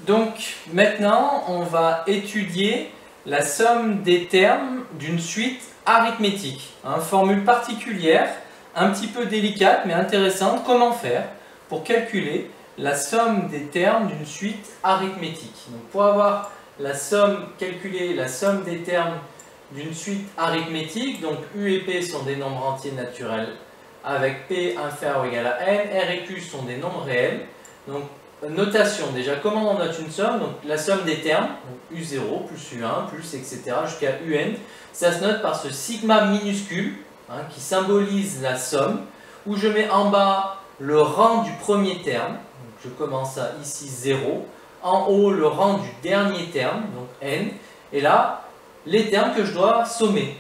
Donc maintenant, on va étudier la somme des termes d'une suite arithmétique. Formule particulière, un petit peu délicate mais intéressante. Comment faire pour calculer la somme des termes d'une suite arithmétique? Donc pour avoir calculer la somme des termes d'une suite arithmétique, donc U et P sont des nombres entiers naturels avec P inférieur ou égal à N, R et Q sont des nombres réels. Donc notation, déjà comment on note une somme? Donc la somme des termes, donc U0 plus U1 plus etc. jusqu'à UN, ça se note par ce sigma minuscule qui symbolise la somme, où je mets en bas le rang du premier terme, donc je commence à ici 0, en haut le rang du dernier terme, donc N, et là les termes que je dois sommer.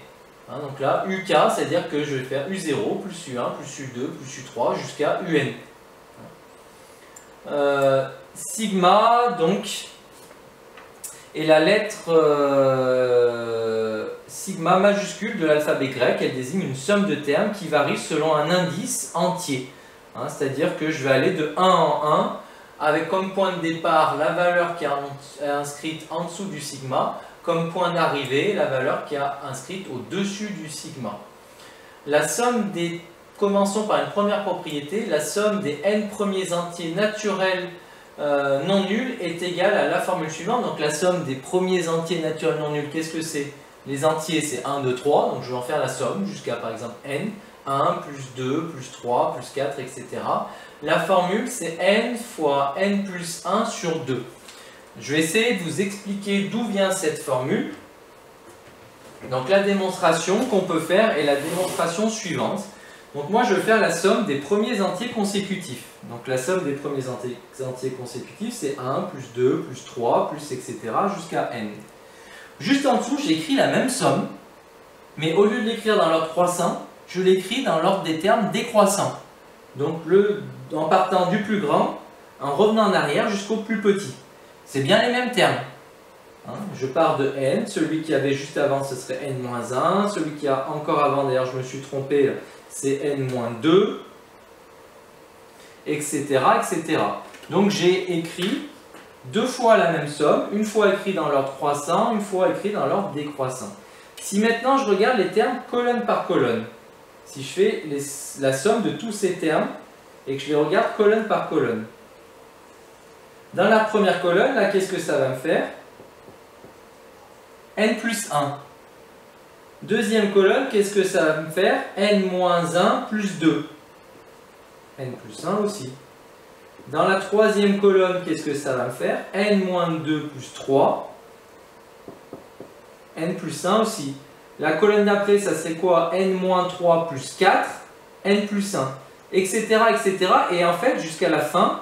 Donc là, UK, c'est-à-dire que je vais faire U0 plus U1 plus U2 plus U3 jusqu'à UN. Sigma, donc, est la lettre sigma majuscule de l'alphabet grec. Elle désigne une somme de termes qui varie selon un indice entier. C'est-à-dire que je vais aller de 1 en 1, avec comme point de départ la valeur qui est inscrite en dessous du sigma, comme point d'arrivée la valeur qui est inscrite au-dessus du sigma. La somme des... Commençons par une première propriété. La somme des n premiers entiers naturels non nuls est égale à la formule suivante. Donc la somme des premiers entiers naturels non nuls, qu'est-ce que c'est? Les entiers, c'est 1, 2, 3. Donc je vais en faire la somme jusqu'à par exemple n. 1 plus 2 plus 3 plus 4, etc. La formule, c'est n fois n plus 1 sur 2. Je vais essayer de vous expliquer d'où vient cette formule. Donc la démonstration qu'on peut faire est la démonstration suivante. Donc moi je vais faire la somme des premiers entiers consécutifs. Donc la somme des premiers entiers consécutifs c'est 1 plus 2 plus 3 plus etc. jusqu'à n. Juste en dessous j'écris la même somme, mais au lieu de l'écrire dans l'ordre croissant, je l'écris dans l'ordre des termes décroissants. Donc en partant du plus grand, en revenant en arrière jusqu'au plus petit. C'est bien les mêmes termes. Je pars de n, celui qui avait juste avant ce serait n-1, celui qui a encore avant, d'ailleurs je me suis trompé, c'est n-2, etc., etc. Donc j'ai écrit deux fois la même somme, une fois écrit dans l'ordre croissant, une fois écrit dans l'ordre décroissant. Si maintenant je regarde les termes colonne par colonne, si je fais la somme de tous ces termes et que je les regarde colonne par colonne, dans la première colonne, là, qu'est-ce que ça va me faire? N plus 1. Deuxième colonne, qu'est-ce que ça va me faire? N-1 plus 2. N plus 1 aussi. Dans la troisième colonne, qu'est-ce que ça va me faire? N-2 plus 3. N plus 1 aussi. La colonne d'après, ça c'est quoi? N-3 plus 4. N plus 1. Etc. etc. Et en fait, jusqu'à la fin,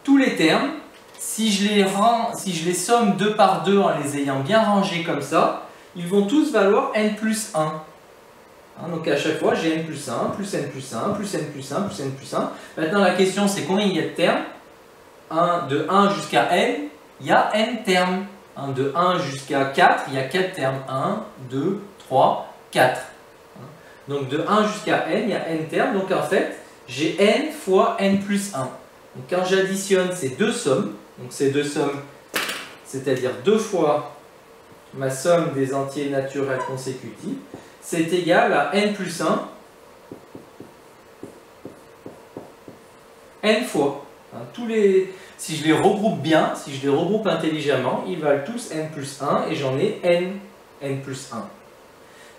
tous les termes, si je les somme 2 par 2 en les ayant bien rangés comme ça, ils vont tous valoir n plus 1. Donc à chaque fois, j'ai n plus 1, plus n plus 1, plus n plus 1, plus n plus 1. Maintenant la question c'est combien il y a de termes? De 1 jusqu'à n, il y a n termes. De 1 jusqu'à 4, il y a 4 termes. 1, 2, 3, 4. Donc de 1 jusqu'à n, il y a n termes. Donc en fait, j'ai n fois n plus 1. Donc quand j'additionne ces deux sommes, donc ces deux sommes, c'est-à-dire deux fois ma somme des entiers naturels consécutifs, c'est égal à n plus 1, n fois. Si je les regroupe bien, si je les regroupe intelligemment, ils valent tous n plus 1 et j'en ai n plus 1.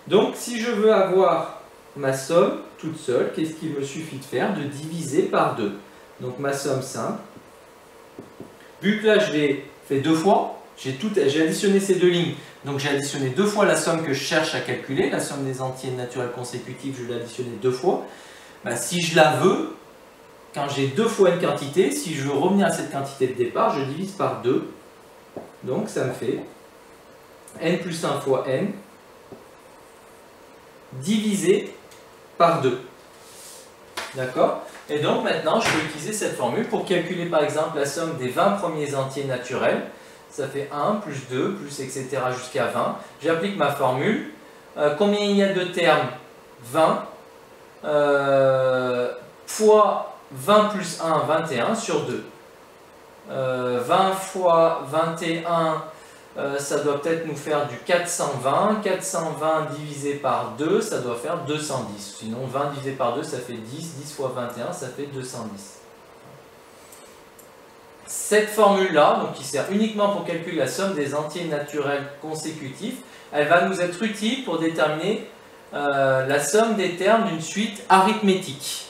Donc si je veux avoir ma somme toute seule, qu'est-ce qu'il me suffit de faire? De diviser par 2. Donc ma somme simple, vu que là je l'ai fait deux fois, j'ai additionné ces deux lignes, donc j'ai additionné deux fois la somme que je cherche à calculer, la somme des entiers naturels consécutifs, je l'ai additionnée deux fois. Si je la veux, quand j'ai deux fois une quantité, si je veux revenir à cette quantité de départ, je divise par 2, donc ça me fait n plus 1 fois n divisé par 2. D'accord? Et donc maintenant, je peux utiliser cette formule pour calculer par exemple la somme des 20 premiers entiers naturels. Ça fait 1 plus 2 plus etc. jusqu'à 20. J'applique ma formule. Combien il y a de termes? 20 fois 20 plus 1, 21 sur 2. 20 fois 21, ça doit peut-être nous faire du 420. 420 divisé par 2, ça doit faire 210. Sinon 20 divisé par 2, ça fait 10. 10 fois 21, ça fait 210. Cette formule-là, donc qui sert uniquement pour calculer la somme des entiers naturels consécutifs, elle va nous être utile pour déterminer la somme des termes d'une suite arithmétique.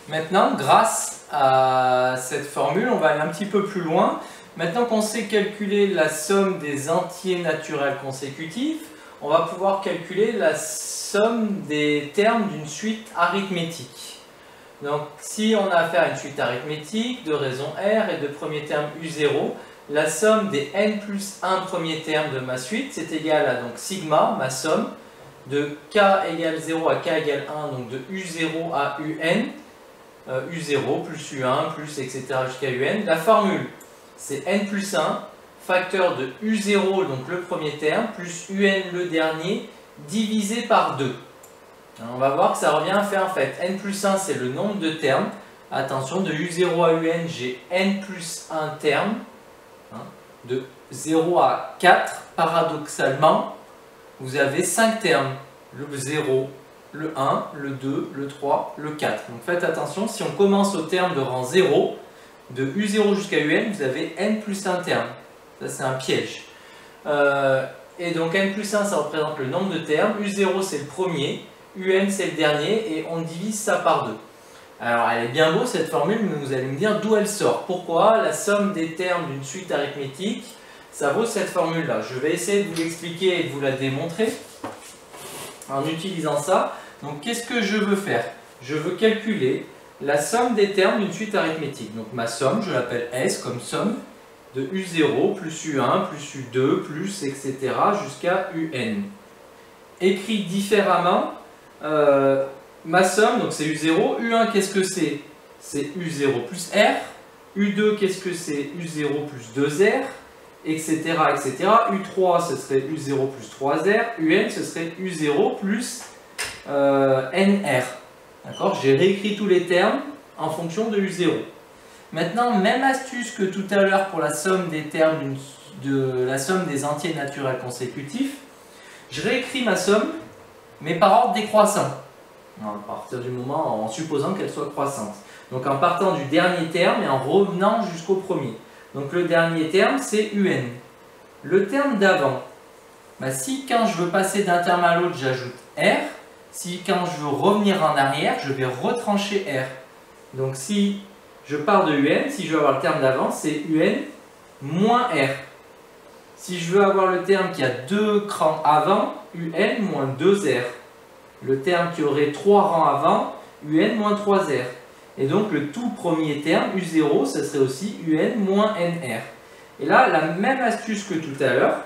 Maintenant, grâce à cette formule, on va aller un petit peu plus loin. Maintenant qu'on sait calculer la somme des entiers naturels consécutifs, on va pouvoir calculer la somme des termes d'une suite arithmétique. Donc, si on a affaire à une suite arithmétique de raison R et de premier terme U0, la somme des n plus 1 premiers termes de ma suite, c'est égal à donc sigma, ma somme, de k égale 0 à k égale 1, donc de U0 à UN, U0 plus U1 plus etc. jusqu'à UN. La formule, c'est n plus 1, facteur de U0, donc le premier terme, plus UN le dernier, divisé par 2. Alors on va voir que ça revient à faire en fait n plus 1, c'est le nombre de termes. Attention, de U0 à UN, j'ai n plus 1 terme. De 0 à 4, paradoxalement, vous avez 5 termes. Le 0, le 1, le 2, le 3, le 4. Donc faites attention, si on commence au terme de rang 0, de U0 jusqu'à UN, vous avez n plus 1 terme. Ça, c'est un piège. Et donc n plus 1, ça représente le nombre de termes. U0, c'est le premier. UN, c'est le dernier. Et on divise ça par 2. Alors, elle est bien beau cette formule, mais vous allez me dire d'où elle sort. Pourquoi la somme des termes d'une suite arithmétique, ça vaut cette formule-là. Je vais essayer de vous l'expliquer et de vous la démontrer en utilisant ça. Donc, qu'est-ce que je veux faire? Je veux calculer la somme des termes d'une suite arithmétique. Donc, ma somme, je l'appelle S comme somme de U0 plus U1 plus U2 plus etc. jusqu'à UN. Écrit différemment, ma somme, donc c'est U0. U1, qu'est-ce que c'est? C'est U0 plus R. U2, qu'est-ce que c'est? U0 plus 2R, etc., etc. U3, ce serait U0 plus 3R. UN, ce serait U0 plus NR. D'accord? J'ai réécrit tous les termes en fonction de U0. Maintenant, même astuce que tout à l'heure pour la somme des termes de la somme des entiers naturels consécutifs. Je réécris ma somme, mais par ordre décroissant. À partir du moment en supposant qu'elle soit croissante. Donc en partant du dernier terme et en revenant jusqu'au premier. Donc le dernier terme c'est UN. Le terme d'avant, si quand je veux passer d'un terme à l'autre j'ajoute R, si quand je veux revenir en arrière je vais retrancher R. Donc si je pars de UN, si je veux avoir le terme d'avant c'est UN moins R. Si je veux avoir le terme qui a 2 crans avant, UN moins 2R. Le terme qui aurait 3 rangs avant, UN moins 3R. Et donc le tout premier terme, U0, ce serait aussi UN moins NR. Et là, la même astuce que tout à l'heure,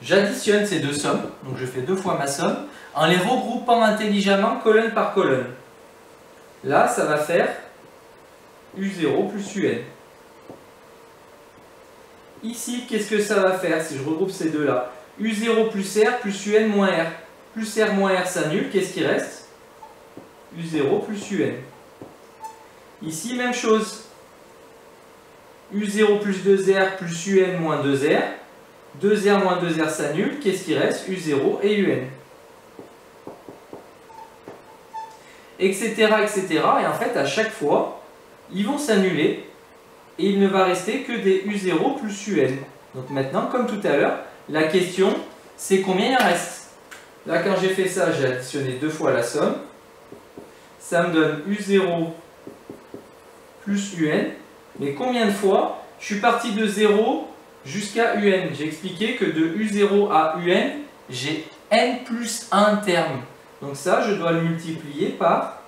j'additionne ces deux sommes, donc je fais 2 fois ma somme, en les regroupant intelligemment colonne par colonne. Là, ça va faire U0 plus UN. Ici, qu'est-ce que ça va faire si je regroupe ces deux-là? U0 plus R plus UN moins R. Plus R moins R s'annule, qu'est-ce qui reste? U0 plus UN. Ici, même chose. U0 plus 2R plus UN moins 2R. 2R moins 2R s'annule, qu'est-ce qui reste? U0 et UN. Etc. etc. Et en fait, à chaque fois, ils vont s'annuler et il ne va rester que des U0 plus UN. Donc maintenant, comme tout à l'heure, la question, c'est combien il en reste? Là, quand j'ai fait ça, j'ai additionné 2 fois la somme. Ça me donne U0 plus UN. Mais combien de fois? Je suis parti de 0 jusqu'à UN. J'ai expliqué que de U0 à UN, j'ai N plus 1 termes. Donc ça, je dois le multiplier par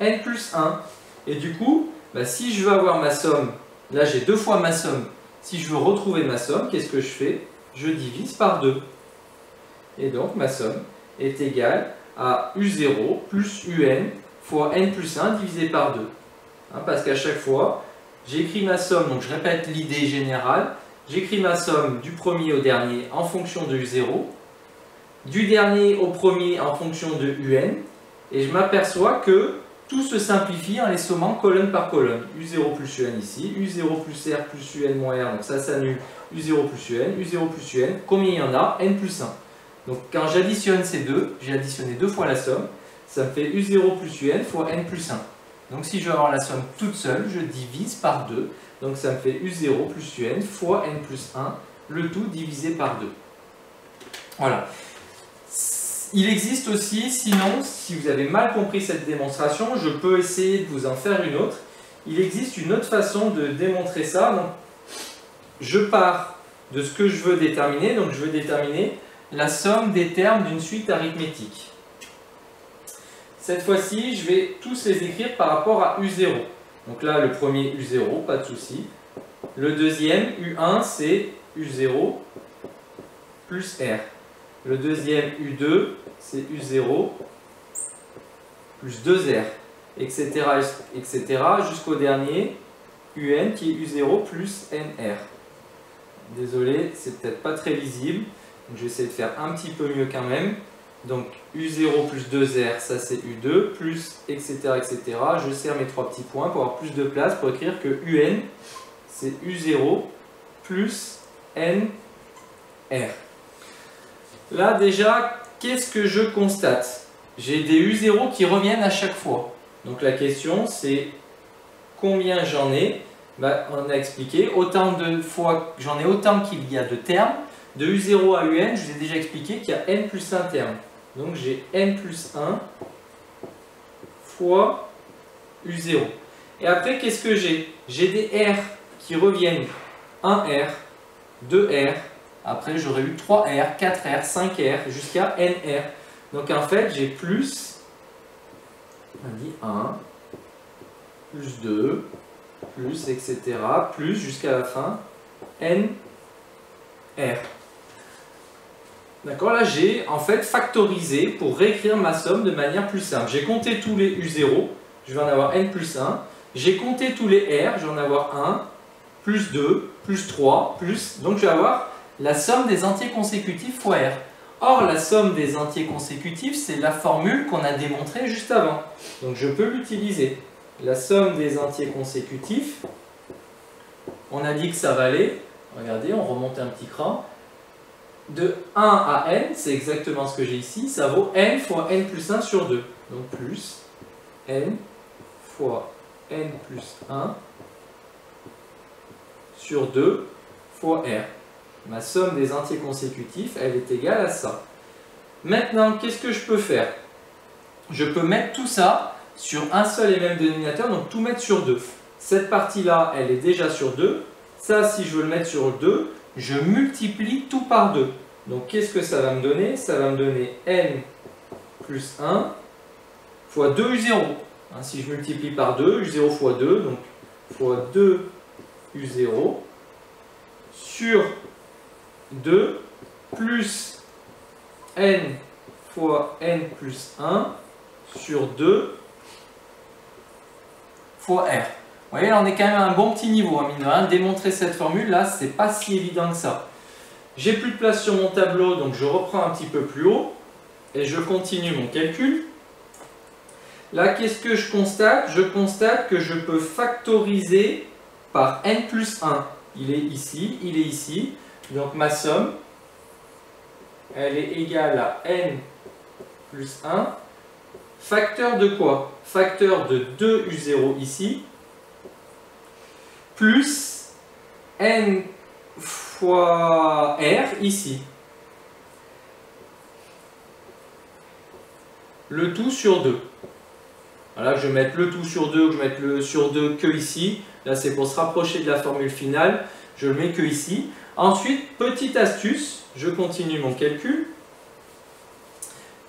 N plus 1. Et du coup, si je veux avoir ma somme, là j'ai 2 fois ma somme. Si je veux retrouver ma somme, qu'est-ce que je fais? Je divise par 2. Et donc ma somme est égale à U0 plus UN fois N plus 1 divisé par 2. Parce qu'à chaque fois, j'écris ma somme, donc je répète l'idée générale, j'écris ma somme du premier au dernier en fonction de U0, du dernier au premier en fonction de UN, et je m'aperçois que tout se simplifie en les sommant colonne par colonne. U0 plus UN ici, U0 plus R plus UN moins R, donc ça s'annule, U0 plus UN, U0 plus UN, combien il y en a? N plus 1. Donc quand j'additionne ces deux, j'ai additionné deux fois la somme, ça me fait U0 plus UN fois N plus 1. Donc si je veux avoir la somme toute seule, je divise par 2, donc ça me fait U0 plus UN fois N plus 1, le tout divisé par 2. Voilà. Il existe aussi, sinon, si vous avez mal compris cette démonstration, je peux essayer de vous en faire une autre. Il existe une autre façon de démontrer ça. Donc, je pars de ce que je veux déterminer. Donc, je veux déterminer la somme des termes d'une suite arithmétique. Cette fois-ci, je vais tous les écrire par rapport à U0. Donc là, le premier U0, pas de souci. Le deuxième, U1, c'est U0 plus R. Le deuxième U2, c'est U0 plus 2R, etc. etc. jusqu'au dernier UN qui est U0 plus NR. Désolé, c'est peut-être pas très lisible, donc je vais essayer de faire un petit peu mieux quand même. Donc U0 plus 2R, ça c'est U2, plus etc. etc. Je serre mes trois petits points pour avoir plus de place pour écrire que UN, c'est U0 plus NR. Là déjà, qu'est-ce que je constate? J'ai des U0 qui reviennent à chaque fois. Donc la question c'est combien j'en ai? On a expliqué, autant de fois j'en ai autant qu'il y a de termes. De U0 à UN, je vous ai déjà expliqué qu'il y a N plus 1 termes. Donc j'ai N plus 1 fois U0. Et après, qu'est-ce que j'ai? J'ai des R qui reviennent. 1R, 2R, après j'aurais eu 3R, 4R, 5R, jusqu'à NR. Donc en fait, j'ai plus, on dit 1, plus 2, plus, etc., plus jusqu'à la fin, NR. D'accord, là j'ai en fait factorisé pour réécrire ma somme de manière plus simple. J'ai compté tous les U0, je vais en avoir N plus 1. J'ai compté tous les R, je vais en avoir 1, plus 2, plus 3, plus... Donc je vais avoir la somme des entiers consécutifs fois R. Or, la somme des entiers consécutifs, c'est la formule qu'on a démontrée juste avant. Donc je peux l'utiliser. La somme des entiers consécutifs, on a dit que ça valait, regardez, on remonte un petit cran, de 1 à n, c'est exactement ce que j'ai ici, ça vaut n fois n plus 1 sur 2. Donc plus n fois n plus 1 sur 2 fois r. Ma somme des entiers consécutifs, elle est égale à ça. Maintenant, qu'est-ce que je peux faire? Je peux mettre tout ça sur un seul et même dénominateur, donc tout mettre sur 2. Cette partie-là, elle est déjà sur 2. Ça, si je veux le mettre sur 2, je multiplie tout par 2. Donc, qu'est-ce que ça va me donner? Ça va me donner n plus 1 fois 2 U0. Si je multiplie par 2, U0 fois 2, donc fois 2 U0 sur 2 plus n fois n plus 1 sur 2 fois r. Vous voyez, là on est quand même à un bon petit niveau, hein, mine de rien. Démontrer cette formule, là, c'est pas si évident que ça. J'ai plus de place sur mon tableau, donc je reprends un petit peu plus haut et je continue mon calcul. Là, qu'est-ce que je constate? Je constate que je peux factoriser par n plus 1. Il est ici, il est ici. Donc ma somme, elle est égale à n plus 1. Facteur de quoi? Facteur de 2 U0 ici, plus n fois r ici. Le tout sur 2. Voilà, je vais mettre le tout sur 2 ou je vais mettre le sur 2 que ici. Là, c'est pour se rapprocher de la formule finale. Je le mets que ici. Ensuite, petite astuce, je continue mon calcul.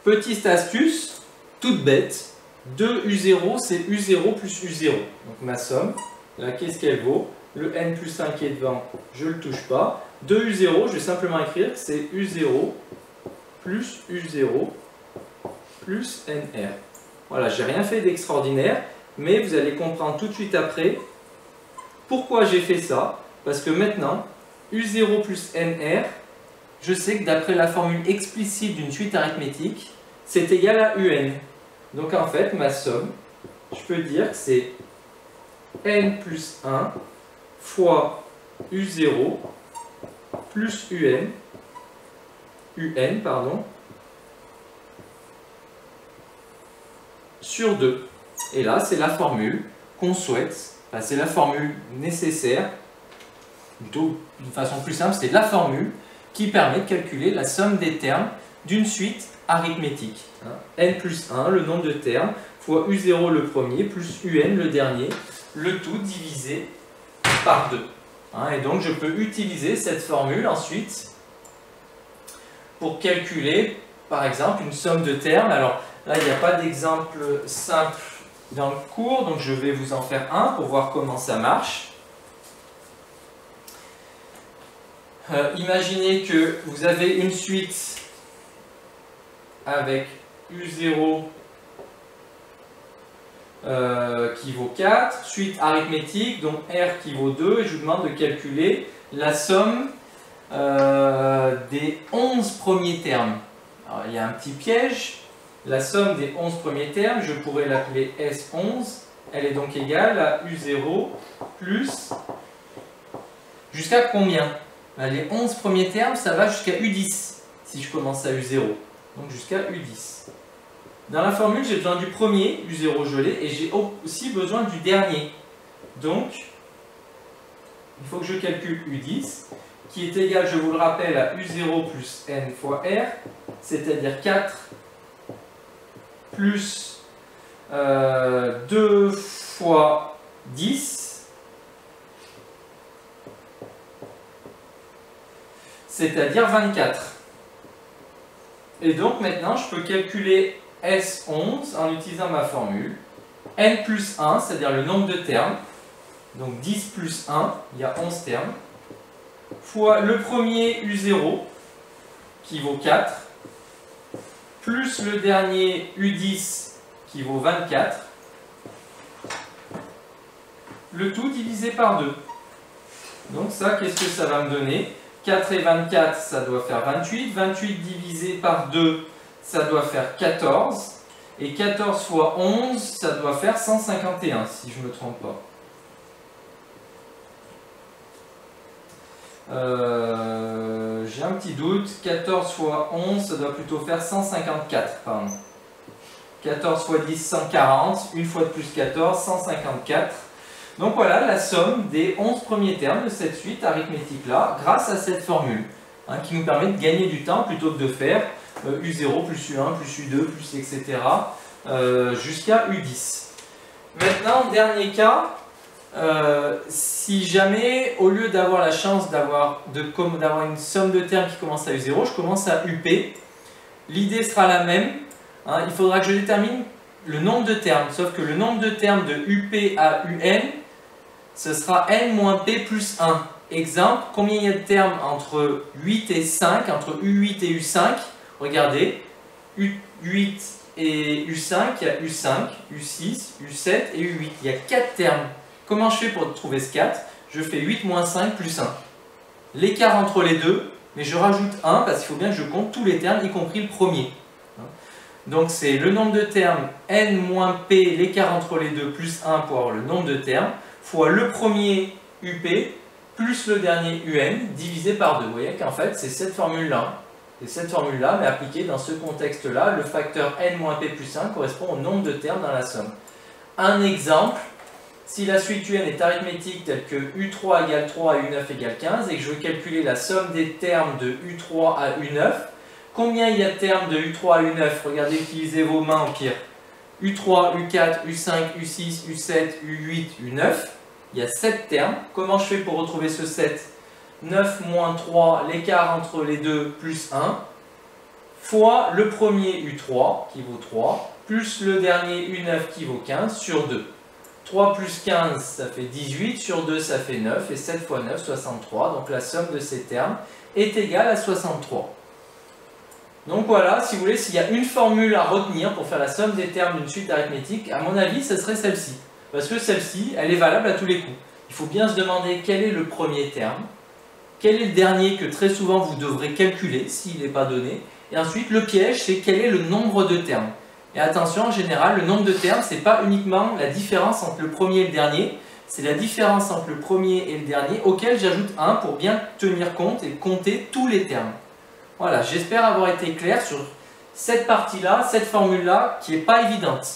Petite astuce, toute bête. 2 U0, c'est U0 plus U0. Donc ma somme, là, qu'est-ce qu'elle vaut? Le n plus 1 qui est devant, je ne le touche pas. 2 U0, je vais simplement écrire que c'est U0 plus U0 plus NR. Voilà, j'ai rien fait d'extraordinaire, mais vous allez comprendre tout de suite après pourquoi j'ai fait ça. Parce que maintenant, U0 plus NR, je sais que d'après la formule explicite d'une suite arithmétique, c'est égal à UN. Donc en fait, ma somme, je peux dire que c'est n plus 1 fois u0 plus un pardon, sur 2. Et là, c'est la formule qu'on souhaite, enfin, c'est la formule nécessaire, plutôt d'une façon plus simple, c'est la formule qui permet de calculer la somme des termes d'une suite arithmétique. N plus 1, le nombre de termes, fois u0 le premier, plus un le dernier, le tout divisé par 2. Et donc je peux utiliser cette formule ensuite pour calculer, par exemple, une somme de termes. Alors là, il n'y a pas d'exemple simple dans le cours, donc je vais vous en faire un pour voir comment ça marche. Imaginez que vous avez une suite avec u0 qui vaut 4, suite arithmétique, donc r qui vaut 2, et je vous demande de calculer la somme des 11 premiers termes. Alors, il y a un petit piège, la somme des 11 premiers termes, je pourrais l'appeler S11, elle est donc égale à u0 plus, jusqu'à combien? Les 11 premiers termes, ça va jusqu'à u10, si je commence à u0, donc jusqu'à u10. Dans la formule, j'ai besoin du premier, u0 je l'ai, et j'ai aussi besoin du dernier. Donc, il faut que je calcule u10, qui est égal, je vous le rappelle, à u0 plus n fois r, c'est-à-dire 4 plus 2 fois 10, c'est-à-dire 24. Et donc maintenant, je peux calculer S11 en utilisant ma formule. N plus 1, c'est-à-dire le nombre de termes. Donc 10 plus 1, il y a 11 termes. Fois le premier U0, qui vaut 4. Plus le dernier U10, qui vaut 24. Le tout divisé par 2. Donc ça, qu'est-ce que ça va me donner? 4 et 24, ça doit faire 28. 28 divisé par 2, ça doit faire 14. Et 14 fois 11, ça doit faire 151, si je ne me trompe pas. J'ai un petit doute. 14 fois 11, ça doit plutôt faire 154. Pardon. 14 fois 10, 140. Une fois de plus 14, 154. Donc voilà la somme des 11 premiers termes de cette suite arithmétique-là, grâce à cette formule, qui nous permet de gagner du temps plutôt que de faire U0 plus U1 plus U2 plus etc. Jusqu'à U10. Maintenant, dernier cas, si jamais, au lieu d'avoir la chance d'avoir une somme de termes qui commence à U0, je commence à UP, l'idée sera la même. Il faudra que je détermine le nombre de termes, sauf que le nombre de termes de UP à UN, ce sera n moins p plus 1. Exemple, combien il y a de termes entre 8 et 5, entre U8 et U5? Regardez, U8 et U5, il y a U5, U6, U7 et U8. Il y a 4 termes. Comment je fais pour trouver ce 4? Je fais 8 moins 5 plus 1. L'écart entre les deux, mais je rajoute 1 parce qu'il faut bien que je compte tous les termes, y compris le premier. Donc c'est le nombre de termes n moins p, l'écart entre les deux, plus 1 pour avoir le nombre de termes, fois le premier up, plus le dernier un, divisé par 2. Vous voyez qu'en fait c'est cette formule-là. Et cette formule-là, mais appliquée dans ce contexte-là, le facteur n moins p plus 1 correspond au nombre de termes dans la somme. Un exemple, si la suite un est arithmétique telle que u3 égale 3 et u9 égale 15, et que je veux calculer la somme des termes de u3 à u9, combien il y a de termes de U3 à U9? Regardez, utilisez vos mains au pire. U3, U4, U5, U6, U7, U8, U9. Il y a 7 termes. Comment je fais pour retrouver ce 7? 9 moins 3, l'écart entre les deux, plus 1, fois le premier U3, qui vaut 3, plus le dernier U9, qui vaut 15, sur 2. 3 plus 15, ça fait 18, sur 2, ça fait 9, et 7 fois 9, 63. Donc la somme de ces termes est égale à 63. Donc voilà, si vous voulez, s'il y a une formule à retenir pour faire la somme des termes d'une suite arithmétique, à mon avis, ce serait celle-ci. Parce que celle-ci, elle est valable à tous les coups. Il faut bien se demander quel est le premier terme, quel est le dernier que très souvent vous devrez calculer s'il n'est pas donné, et ensuite le piège, c'est quel est le nombre de termes. Et attention, en général, le nombre de termes, ce n'est pas uniquement la différence entre le premier et le dernier, c'est la différence entre le premier et le dernier auquel j'ajoute 1 pour bien tenir compte et compter tous les termes. Voilà, j'espère avoir été clair sur cette partie-là, cette formule-là qui n'est pas évidente.